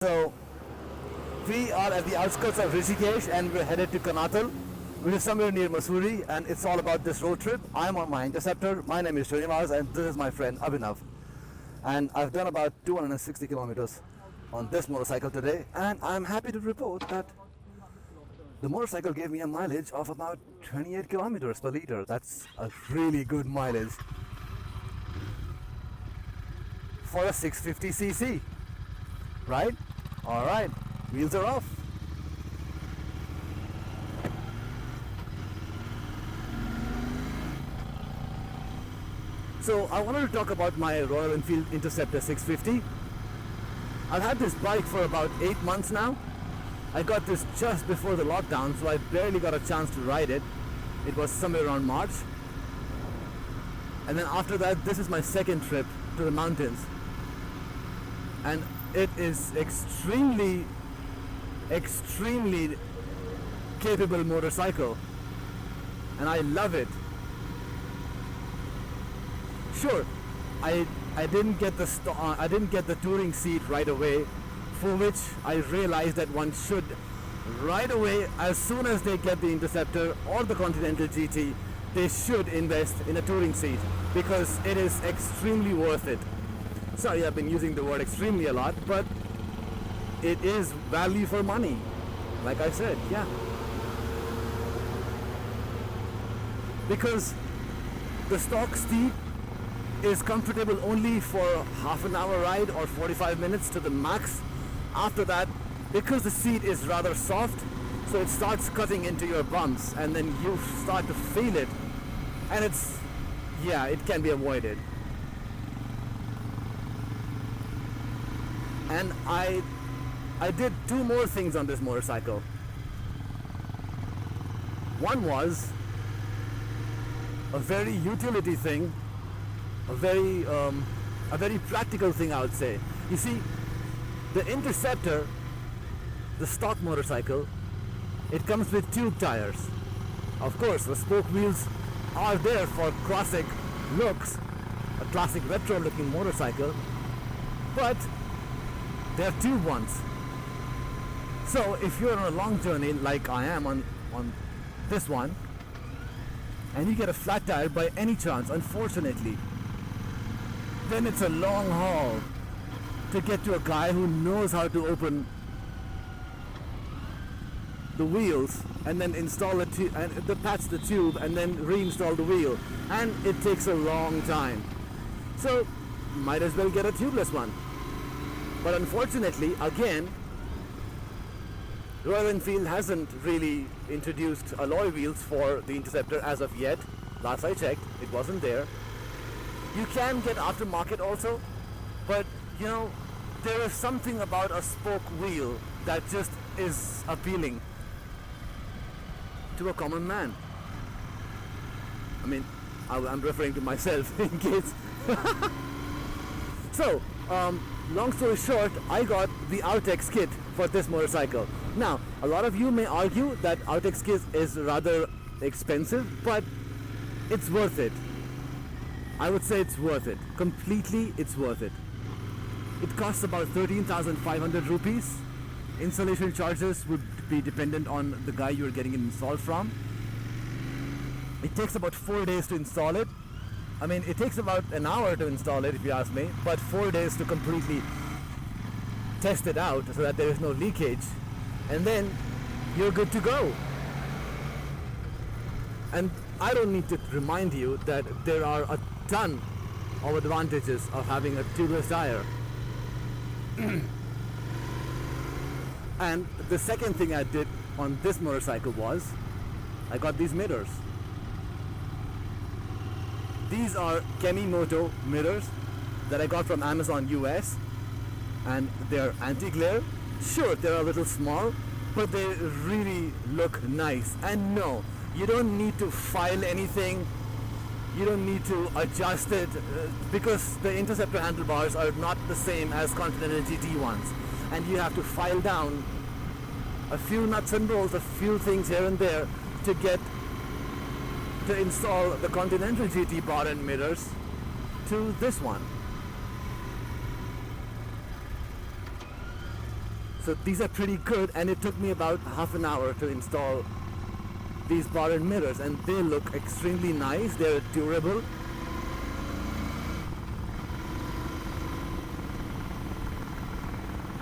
So we are at the outskirts of Rishikesh and we're headed to Kanatal, which is somewhere near Mussoorie, and it's all about this road trip. I'm on my Interceptor. My name is Srinivas and this is my friend Abhinav. And I've done about 260 kilometers on this motorcycle today, and I'm happy to report that the motorcycle gave me a mileage of about 28 kilometers per liter. That's a really good mileage for a 650cc, right? All right, wheels are off. So I wanted to talk about my Royal Enfield Interceptor 650. I've had this bike for about 8 months now. I got this just before the lockdown, so I barely got a chance to ride it. It was somewhere around March. And then after that, this is my second trip to the mountains. And it is extremely capable motorcycle, and I love it. Sure, I didn't get the touring seat right away, for which I realized that one should right away, as soon as they get the Interceptor or the Continental GT, they should invest in a touring seat because it is extremely worth it. Sorry, I've been using the word extremely a lot, but it is value for money. Like I said, yeah. Because the stock seat is comfortable only for half an hour ride or 45 minutes to the max. After that, because the seat is rather soft, so it starts cutting into your bumps and then you start to feel it. And it can be avoided. And I did two more things on this motorcycle. One was a very utility thing, a very practical thing, I would say. You see, the Interceptor, the stock motorcycle, it comes with tube tires. Of course, the spoke wheels are there for classic looks, a classic retro looking motorcycle, but they're tube ones. So if you're on a long journey like I am on this one, and you get a flat tire by any chance, unfortunately, then it's a long haul to get to a guy who knows how to open the wheels and then install it and patch the tube and then reinstall the wheel, and it takes a long time. So might as well get a tubeless one. But unfortunately, again, Royal Enfield hasn't really introduced alloy wheels for the Interceptor as of yet. Last I checked, it wasn't there. You can get aftermarket also, but you know, there is something about a spoke wheel that just is appealing to a common man. I mean, I'm referring to myself in case. So, long story short, I got the Outex kit for this motorcycle. Now, a lot of you may argue that Outex kit is rather expensive, but it's worth it. I would say it's worth it. Completely, it's worth it. It costs about 13,500 rupees. Installation charges would be dependent on the guy you're getting it installed from. It takes about 4 days to install it. I mean, it takes about an hour to install it if you ask me, but 4 days to completely test it out so that there is no leakage, and then you're good to go. And I don't need to remind you that there are a ton of advantages of having a tubeless tire. And the second thing I did on this motorcycle was I got these mirrors. These are Kemi Moto mirrors that I got from Amazon US, and they're anti-glare. Sure, they're a little small, but they really look nice. And no, you don't need to file anything. You don't need to adjust it because the Interceptor handlebars are not the same as Continental GT ones, and you have to file down a few nuts and bolts, a few things here and there to install the Continental GT bar and mirrors to this one. So these are pretty good, and it took me about half an hour to install these bar-end mirrors, and they look extremely nice. They're durable.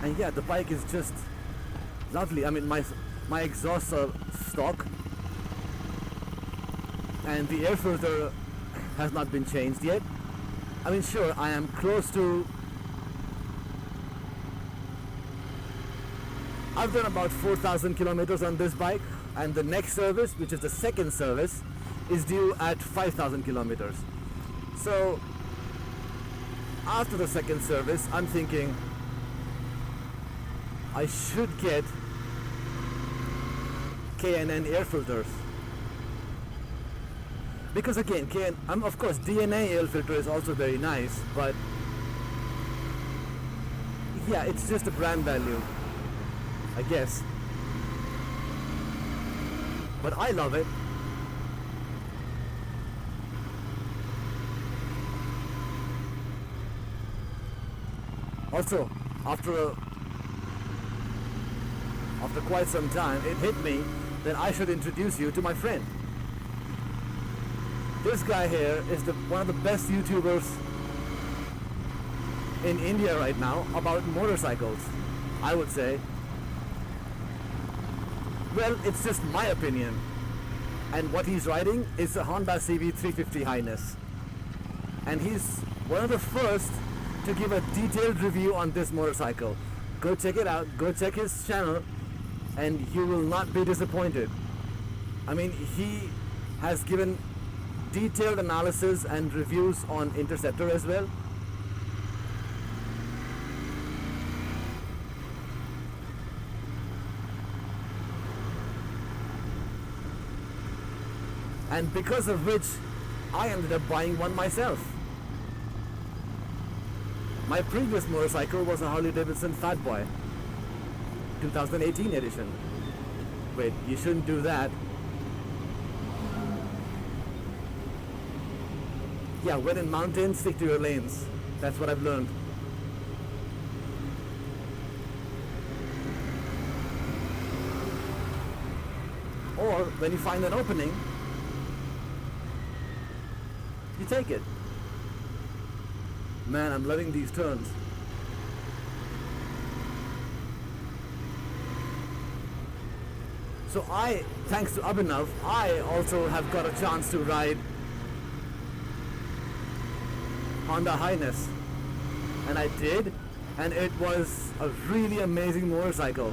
And yeah, the bike is just lovely. I mean, my exhausts are stock, and the air filter has not been changed yet. I mean, sure, I am close to... I've done about 4,000 kilometers on this bike, and the next service, which is the second service, is due at 5,000 kilometers. So after the second service, I'm thinking I should get K&N air filters, because again, of course DNA air filter is also very nice, but yeah, it's just a brand value, I guess. But I love it. Also, after quite some time, it hit me that I should introduce you to my friend. This guy here is one of the best YouTubers in India right now about motorcycles, I would say. Well, it's just my opinion. And what he's riding is a Honda CB350 Highness. And he's one of the first to give a detailed review on this motorcycle. Go check it out, go check his channel, and you will not be disappointed. I mean, he has given detailed analysis and reviews on Interceptor as well. And because of which I ended up buying one myself. My previous motorcycle was a Harley Davidson Fat Boy, 2018 edition. Wait, you shouldn't do that. Yeah, when in mountains, stick to your lanes. That's what I've learned. Or when you find an opening, you take it. Man, I'm loving these turns. So thanks to Abhinav, I also have got a chance to ride Honda Highness. And I did, and it was a really amazing motorcycle.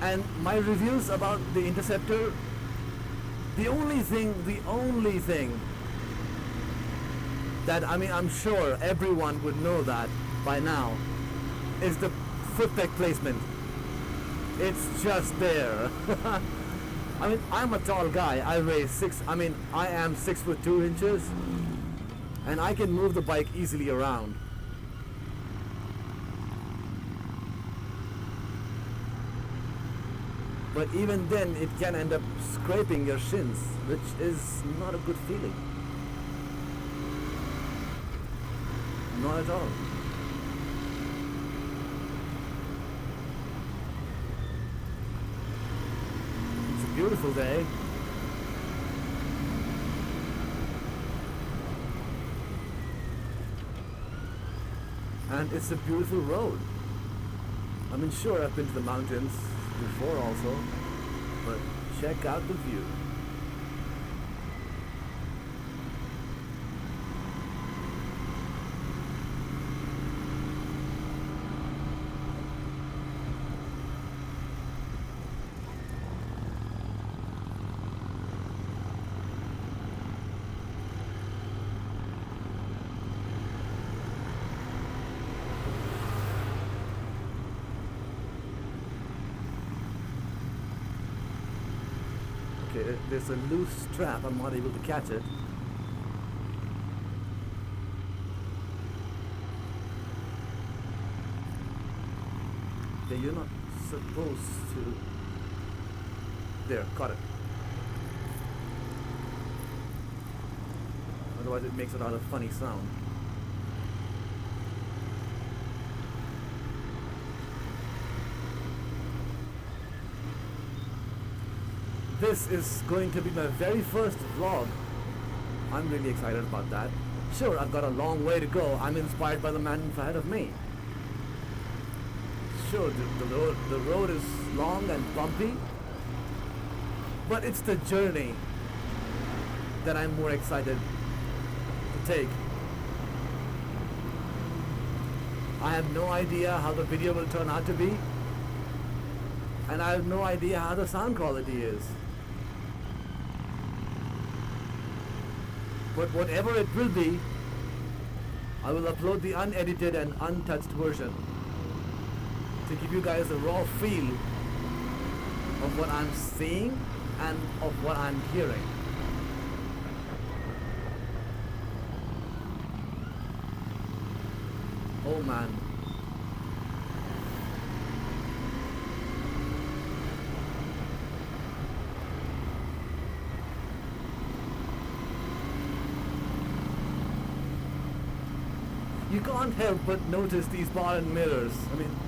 And my reviews about the Interceptor, the only thing that, I mean, I'm sure everyone would know that by now, is the foot peg placement. It's just there. I mean, I'm a tall guy. I am 6'2", and I can move the bike easily around. But even then, it can end up scraping your shins, which is not a good feeling. Not at all. It's a beautiful day. And it's a beautiful road. I mean, sure, I've been to the mountains before also, but check out the view. Okay, there's a loose strap, I'm not able to catch it. Okay, you're not supposed to... There, caught it. otherwise it makes a rather funny sound. This is going to be my very first vlog. I'm really excited about that. Sure, I've got a long way to go. I'm inspired by the man ahead of me. Sure, the road is long and bumpy, but it's the journey that I'm more excited to take. I have no idea how the video will turn out to be, and I have no idea how the sound quality is. But whatever it will be, I will upload the unedited and untouched version to give you guys a raw feel of what I'm seeing and of what I'm hearing. Oh man. You can't help but notice these bar and mirrors. I mean,